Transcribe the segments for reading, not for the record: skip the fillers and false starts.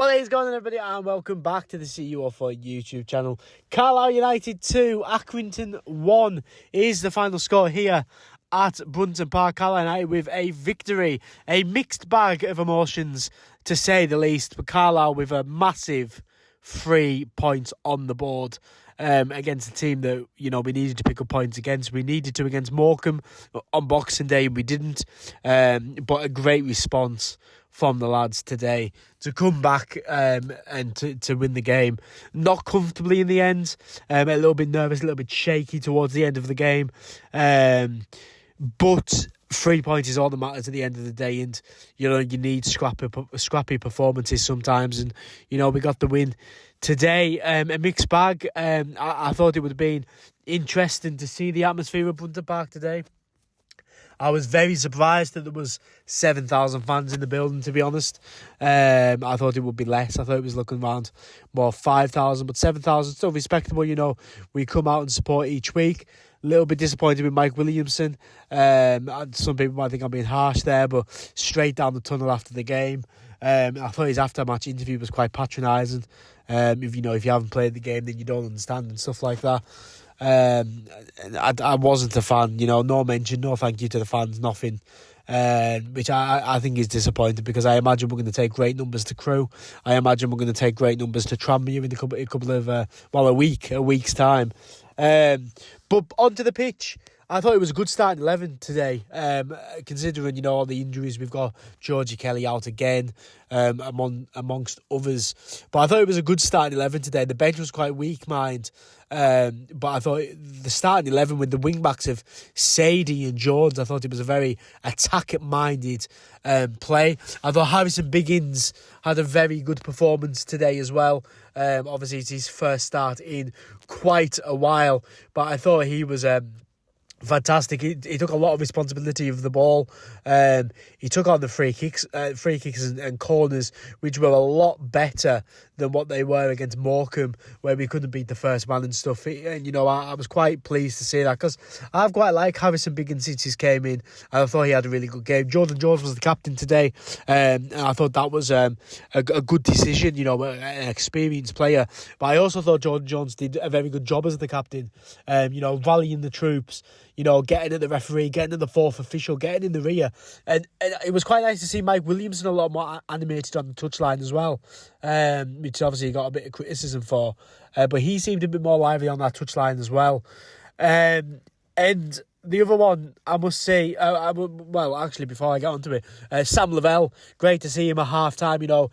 What is going on, everybody, and welcome back to the CUFC YouTube channel. Carlisle United 2, Accrington 1 is the final score here at Brunton Park. Carlisle United with a victory, a mixed bag of emotions to say the least, but Carlisle with a massive 3 points on the board against a team that, you know, we needed to pick up points against. We needed to against Morecambe on Boxing Day, and we didn't, but a great response from the lads today to come back and to win the game. Not comfortably in the end, a little bit nervous, a little bit shaky towards the end of the game, but 3 points is all that matters at the end of the day, and you know, you need scrappy performances sometimes, and you know, we got the win today. A mixed bag. I thought it would have been interesting to see the atmosphere at Brunton Park today. I was very surprised that there was 7,000 fans in the building, to be honest. I thought it would be less. I thought it was looking around more 5,000, but 7,000 still respectable. You know, we come out and support each week. A little bit disappointed with Mike Williamson. Some people might think I'm being harsh there, but straight down the tunnel after the game. I thought his after-match interview was quite patronising. If you haven't played the game, then you don't understand and stuff like that. I wasn't a fan, you know, no mention, no thank you to the fans, nothing, which I think is disappointing, because I imagine we're going to take great numbers to Crewe. I imagine we're going to take great numbers to Tranmere in a week's time. But onto the pitch. I thought it was a good starting 11 today, considering, you know, all the injuries. We've got Georgie Kelly out again, amongst others. But I thought it was a good starting 11 today. The bench was quite weak, mind. But I thought the starting 11 with the wing-backs of Sadie and Jones, I thought it was a very attack-minded play. I thought Harrison Biggins had a very good performance today as well. Obviously, it's his first start in quite a while, but I thought he was fantastic. He took a lot of responsibility of the ball. He took on the free kicks and corners, which were a lot better than what they were against Morecambe, where we couldn't beat the first man and stuff. And you know, I was quite pleased to see that, because I've quite liked Harrison Biggins since he came in, and I thought he had a really good game. Jordan Jones was the captain today, and I thought that was a good decision. You know, an experienced player, but I also thought Jordan Jones did a very good job as the captain. You know, rallying the troops. You know, getting at the referee, getting at the fourth official, getting in the rear. And it was quite nice to see Mike Williamson a lot more animated on the touchline as well, which obviously he got a bit of criticism for. But he seemed a bit more lively on that touchline as well. And the other one, I must say, actually, before I get onto it, Sam Lavelle, great to see him at half-time, you know,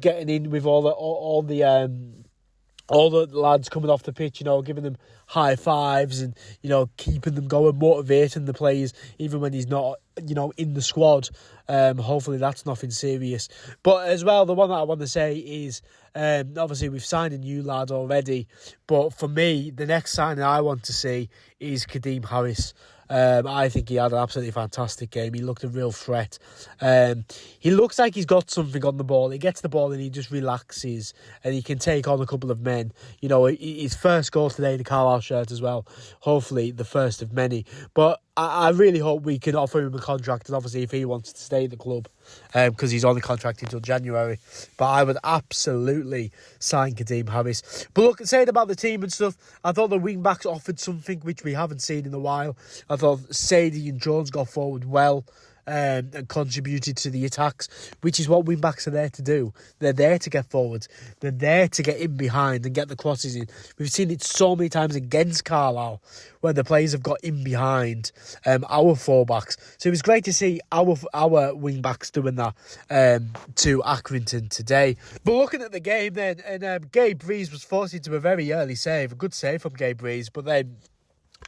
getting in with all the lads coming off the pitch, you know, giving them high fives and, you know, keeping them going, motivating the players, even when he's not, you know, in the squad. Hopefully that's nothing serious. But as well, the one that I want to say is, obviously we've signed a new lad already, but for me, the next signing I want to see is Kadeem Harris. I think he had an absolutely fantastic game. He looked a real threat. He looks like he's got something on the ball. He gets the ball and he just relaxes, and he can take on a couple of men. You know, his first goal today in the Carlisle shirt as well. Hopefully the first of many. But I really hope we can offer him a contract, and obviously if he wants to stay in the club, because he's only contracted until January. But I would absolutely sign Kadeem Harris. But look, saying about the team and stuff, I thought the wing-backs offered something which we haven't seen in a while. I thought Sadie and Jones got forward well and contributed to the attacks, which is what wing-backs are there to do. They're there to get forward. They're there to get in behind and get the crosses in. We've seen it so many times against Carlisle, where the players have got in behind our full-backs. So it was great to see our wing-backs doing that to Accrington today. But looking at the game then, and Gabe Breeze was forced into a very early save. A good save from Gabe Breeze, but then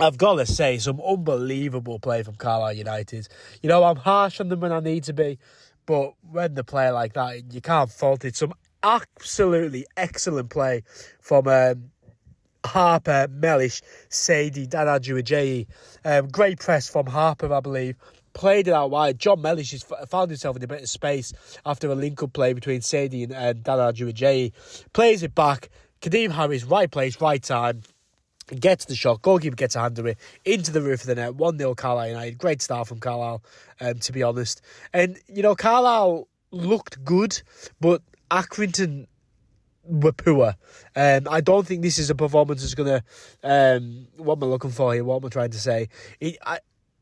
I've got to say, some unbelievable play from Carlisle United. You know, I'm harsh on them when I need to be, but when they play like that, you can't fault it. Some absolutely excellent play from Harper, Mellish, Sadie, Danadu Ajayi. Great press from Harper, I believe. Played it out wide. John Mellish has found himself in a bit of space after a link-up play between Sadie and Danadu Ajayi. Plays it back. Kadeem Harris, right place, right time. Gets the shot, goalkeeper gets a hand of it into the roof of the net. 1-0 Carlisle United. Great start from Carlisle, to be honest. And, you know, Carlisle looked good, but Accrington were poor. I don't think this is a performance that's going to... what am I looking for here? What am I trying to say?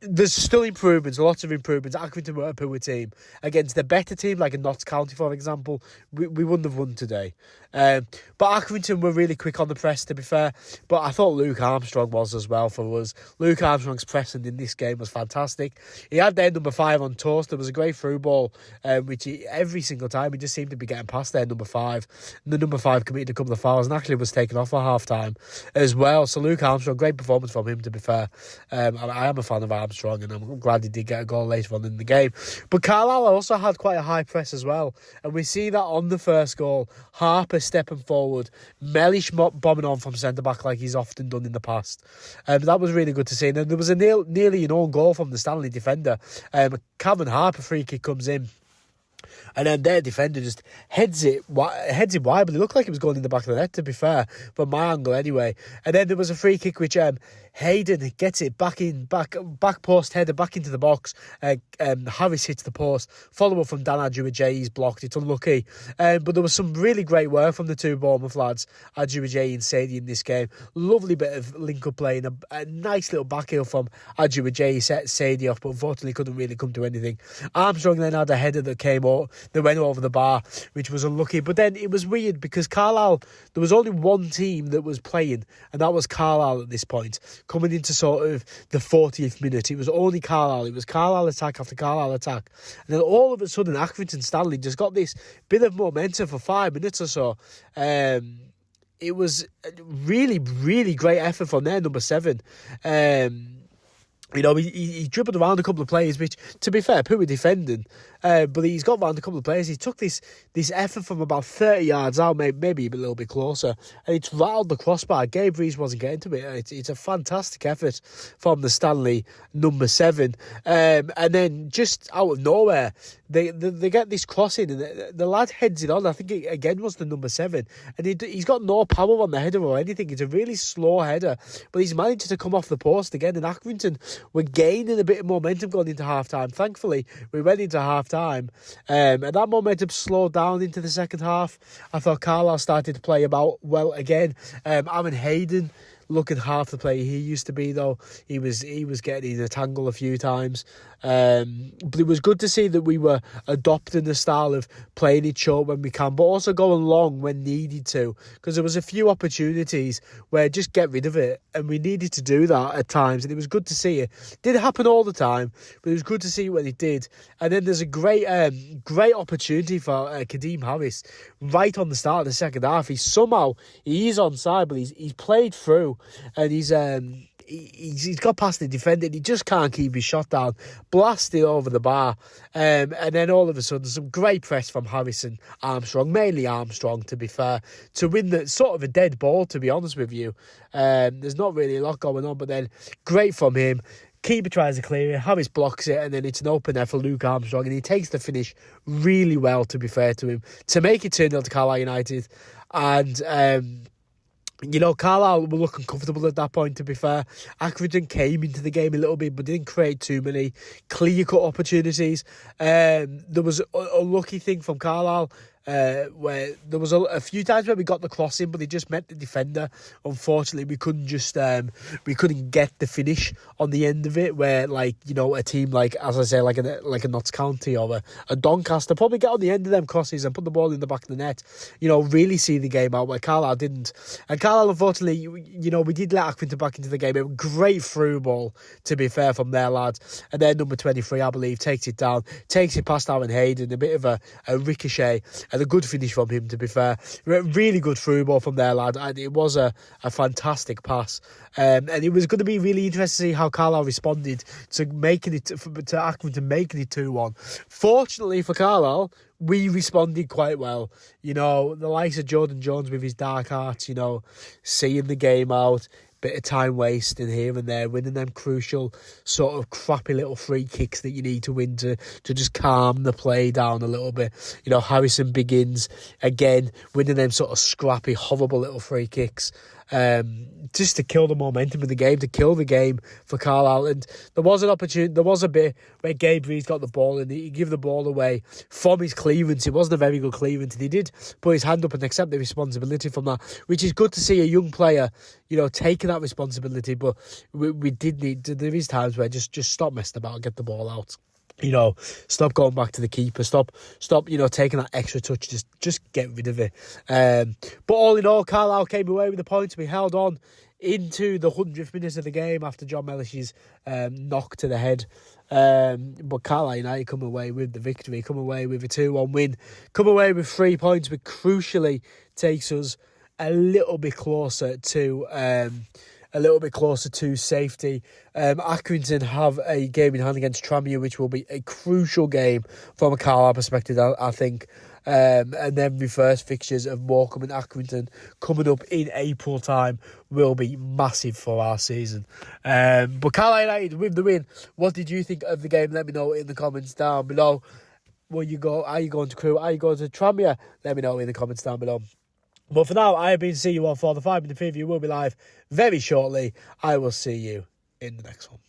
There's still improvements, lots of improvements. Accrington were a poor team. Against the better team, like a Notts County, for example, we wouldn't have won today. But Accrington were really quick on the press, to be fair. But I thought Luke Armstrong was as well for us. Luke Armstrong's pressing in this game was fantastic. He had their number 5 on toast. There was a great through ball, which every single time he just seemed to be getting past their number 5. And the number 5 committed a couple of fouls and actually was taken off at half-time as well. So Luke Armstrong, great performance from him, to be fair. I am a fan of Armstrong, and I'm glad he did get a goal later on in the game. But Carlisle also had quite a high press as well, and we see that on the first goal. Harper stepping forward, Mellish bombing on from centre-back like he's often done in the past. That was really good to see. And then there was a nearly an own goal from the Stanley defender. Calvin Harper free kick comes in, and then their defender just heads it wide, but it looked like it was going in the back of the net, to be fair, from my angle anyway. And then there was a free kick which Hayden gets it back post header back into the box. Harris hits the post. Follow up from Dan Ajuaje, he's blocked. It's unlucky. But there was some really great work from the two Bournemouth lads, Ajuaje and Sadie, in this game. Lovely bit of link-up play and a nice little back heel from Ajuaje. Set Sadie off, but unfortunately couldn't really come to anything. Armstrong then had a header that went over the bar, which was unlucky. But then it was weird because Carlisle, there was only one team that was playing, and that was Carlisle at this point. Coming into sort of the 40th minute, it was only Carlisle. It was Carlisle attack after Carlisle attack. And then all of a sudden, Accrington Stanley just got this bit of momentum for 5 minutes or so. It was a really, really great effort from their number 7. He dribbled around a couple of players, which, to be fair, poor defending. But he's got around a couple of players. He took this effort from about 30 yards out, maybe a little bit closer, and it's rattled the crossbar. Gabe Rees wasn't getting to it. It's a fantastic effort from the Stanley number 7. And then just out of nowhere, they get this crossing, and the lad heads it on. I think it again was the number 7, and he's got no power on the header or anything. It's a really slow header, but he's managed to come off the post again. And Accrington were gaining a bit of momentum going into half time. Thankfully, we went into half time, and that momentum slowed down into the second half. I thought Carlisle started to play about well again. Aaron Hayden looking half the player he used to be, though. He was getting in a tangle a few times. But it was good to see that we were adopting the style of playing it short when we can, but also going long when needed to, because there was a few opportunities where just get rid of it, and we needed to do that at times, and it was good to see it. It didn't happen all the time, but it was good to see when it did. And then there's a great opportunity for Kadeem Harris right on the start of the second half. He's onside, but he's played through, and he's got past the defender, and he just can't keep his shot down, blasted over the bar, and then all of a sudden some great press from Harrison Armstrong, mainly Armstrong, to be fair, to win the sort of a dead ball, to be honest with you. There's not really a lot going on, but then great from him. Keeper tries to clear it, Harris blocks it, and then it's an open there for Luke Armstrong, and he takes the finish really well, to be fair to him, to make it 2-0 to Carlisle United. And Carlisle were looking comfortable at that point, to be fair. Accrington came into the game a little bit, but didn't create too many clear-cut opportunities. There was a lucky thing from Carlisle, where there was a few times where we got the cross in, but they just met the defender. Unfortunately, we couldn't get the finish on the end of it, where a team like, as I say, like a Notts County or a Doncaster probably get on the end of them crosses and put the ball in the back of the net, really see the game out, where Carlisle didn't. And Carlisle, unfortunately, we did let Accrington back into the game. A great through ball, to be fair, from their lads, and then number 23, I believe, takes it down, takes it past Aaron Hayden, a bit of a ricochet, and a good finish from him, to be fair. Really good through ball from their lad, and it was a fantastic pass. And it was going to be really interesting to see how Carlisle responded to Accrington making it 2-1. Fortunately for Carlisle, we responded quite well. The likes of Jordan Jones with his dark arts, seeing the game out, bit of time wasting here and there, winning them crucial sort of crappy little free kicks that you need to win to just calm the play down a little bit. Harrison begins again winning them sort of scrappy, horrible little free kicks. just to kill the momentum of the game, to kill the game for Carlisle. And there was an opportunity, there was a bit where Gabe Reed's got the ball and he gave the ball away from his clearance. It wasn't a very good clearance, and he did put his hand up and accept the responsibility from that, which is good to see a young player, taking that responsibility. But we did need, there is times where just stop messing about and get the ball out. Stop going back to the keeper. Stop. Taking that extra touch. Just get rid of it. But all in all, Carlisle came away with the points. We held on into the 100th minute of the game after John Mellish's knock to the head. But Carlisle United come away with the victory. Come away with a 2-1 win. Come away with 3 points, which crucially takes us a little bit closer to safety. Accrington have a game in hand against Tranmere, which will be a crucial game from a Carlisle perspective, I think. And then the first fixtures of Morecambe and Accrington coming up in April time will be massive for our season. But Carlisle United with the win. What did you think of the game? Let me know in the comments down below. Are you going to Crewe? Are you going to Tranmere? Let me know in the comments down below. But for now, I have been CU14. The 5-minute preview will be live very shortly. I will see you in the next one.